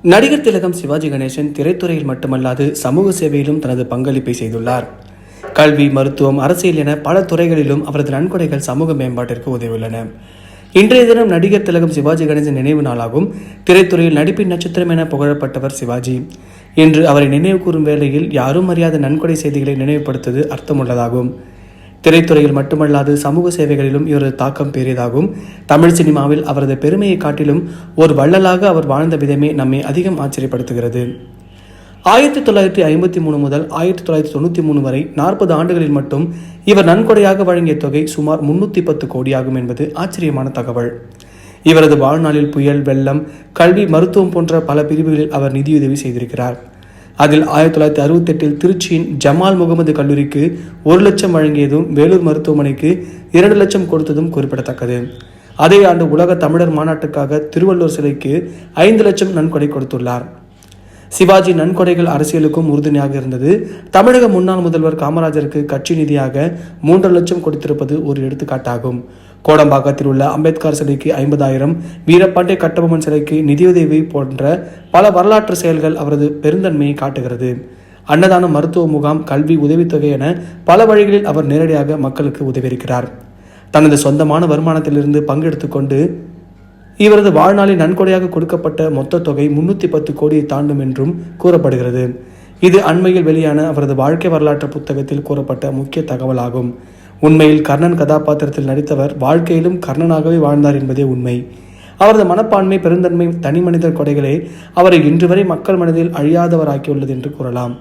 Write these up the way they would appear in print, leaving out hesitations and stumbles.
நடிகர் திலகம் சிவாஜி கணேசன் திரைத்துறையில் மட்டுமல்லாது சமூக சேவையிலும் தனது பங்களிப்பை செய்துள்ளார். கல்வி, மருத்துவம், அரசியல் என பல துறைகளிலும் அவரது நன்கொடைகள் சமூக மேம்பாட்டிற்கு உதவியுள்ளன. இன்றைய தினம் நடிகர் திலகம் சிவாஜி கணேசன் நினைவு நாளாகும். திரைத்துறையில் நடிப்பின் நட்சத்திரம் என புகழப்பட்டவர் சிவாஜி. இன்று அவரை நினைவு கூறும் வேளையில் யாரும் அறியாத நன்கொடை செய்திகளை நினைவுபடுத்துவது அர்த்தமுள்ளதாகும். திரைத்துறையில் மட்டுமல்லாது சமூக சேவைகளிலும் இவரது தாக்கம் பெரியதாகும். தமிழ் சினிமாவில் அவரது பெருமையை காட்டிலும் ஒரு வள்ளலாக அவர் வாழ்ந்த விதமே நம்மை அதிகம் ஆச்சரியப்படுத்துகிறது. 1953 முதல் 1993 வரை 40 ஆண்டுகளில் மட்டும் இவர் நன்கொடையாக வழங்கிய தொகை சுமார் 310 கோடியாகும் என்பது ஆச்சரியமான தகவல். இவரது வாழ்நாளில் புயல், வெள்ளம், கல்வி, மருத்துவம் போன்ற பல பிரிவுகளில் அவர் நிதியுதவி செய்திருக்கிறார். அதில் 1968 திருச்சியின் ஜமால் முகமது கல்லூரிக்கு 1 லட்சம் வழங்கியதும், வேலூர் மருத்துவமனைக்கு 2 லட்சம் கொடுத்ததும் குறிப்பிடத்தக்கது. அதே ஆண்டு உலக தமிழர் மாநாட்டுக்காக திருவள்ளுவர் சிலைக்கு 5 லட்சம் நன்கொடை கொடுத்துள்ளார். சிவாஜி நன்கொடைகள் அரசியலுக்கும் உறுதுணையாக இருந்தது. தமிழக முன்னாள் முதல்வர் காமராஜருக்கு கட்சி நிதியாக 3 லட்சம் கொடுத்திருப்பது ஒரு எடுத்துக்காட்டாகும். கோடம்பாக்கத்தில் உள்ள அம்பேத்கர் சிலைக்கு 50,000, வீரபாண்டிய கட்டபொம்மன் சிலைக்கு நிதியுதவி போன்ற பல வரலாற்று செயல்கள் அவரது பெருந்தன்மையை காட்டுகிறது. அன்னதானம், மருத்துவ முகாம், கல்வி உதவித்தொகை என பல வழிகளில் அவர் நேரடியாக மக்களுக்கு உதவியிருக்கிறார். தனது சொந்தமான வருமானத்திலிருந்து பங்கெடுத்துக்கொண்டு இவரது வாழ்நாளில் நன்கொடையாக கொடுக்கப்பட்ட மொத்த தொகை 310 கோடியை தாண்டும் என்றும் கூறப்படுகிறது. இது அண்மையில் வெளியான அவரது வாழ்க்கை வரலாற்று புத்தகத்தில் கூறப்பட்ட முக்கிய தகவலாகும். உண்மையில் கர்ணன் கதாபாத்திரத்தில் நடித்தவர் வாழ்க்கையிலும் கர்ணனாகவே வாழ்ந்தார் என்பதே உண்மை. அவரது மனப்பான்மை, பெருந்தன்மை, தனி மனிதர் கொடைகளே அவரை இன்று வரை மக்கள் மனதில் அழியாதவராக்கியுள்ளது என்று கூறலாம்.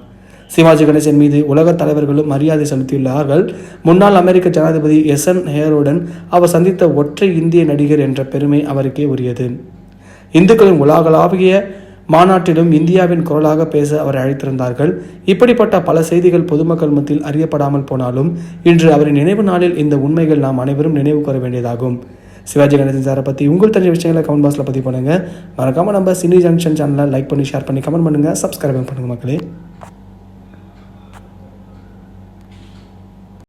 சிவாஜி கணேசன் மீது உலக தலைவர்களும் மரியாதை செலுத்தியுள்ளார்கள். முன்னாள் அமெரிக்க ஜனாதிபதி எசன் ஹேருடன் அவர் சந்தித்த ஒற்றை இந்திய நடிகர் என்ற பெருமை அவருக்கே உரியது. இந்துக்களின் உலகளாவிய மாநாட்டிலும் இந்தியாவின் குரலாக பேச அவரை அழைத்திருந்தார்கள். இப்படிப்பட்ட பல செய்திகள் பொதுமக்கள் மத்தியில் அறியப்படாமல் போனாலும் இன்று அவரின் நினைவு நாளில் இந்த உண்மைகள் நாம் அனைவரும் நினைவு கூற வேண்டியதாகும். சிவாஜி கணேசன் சாரை பற்றி உங்கள் தெரிஞ்ச விஷயங்களை கமெண்ட் பாக்ஸில் பதிவு பண்ணுங்கள். மறக்காமல் நம்ம சினி ஜங்ஷன் சேனலை லைக் பண்ணி, ஷேர் பண்ணி, கமெண்ட் பண்ணுங்கள், சப்ஸ்கிரைப் பண்ணுங்கள் மக்களே.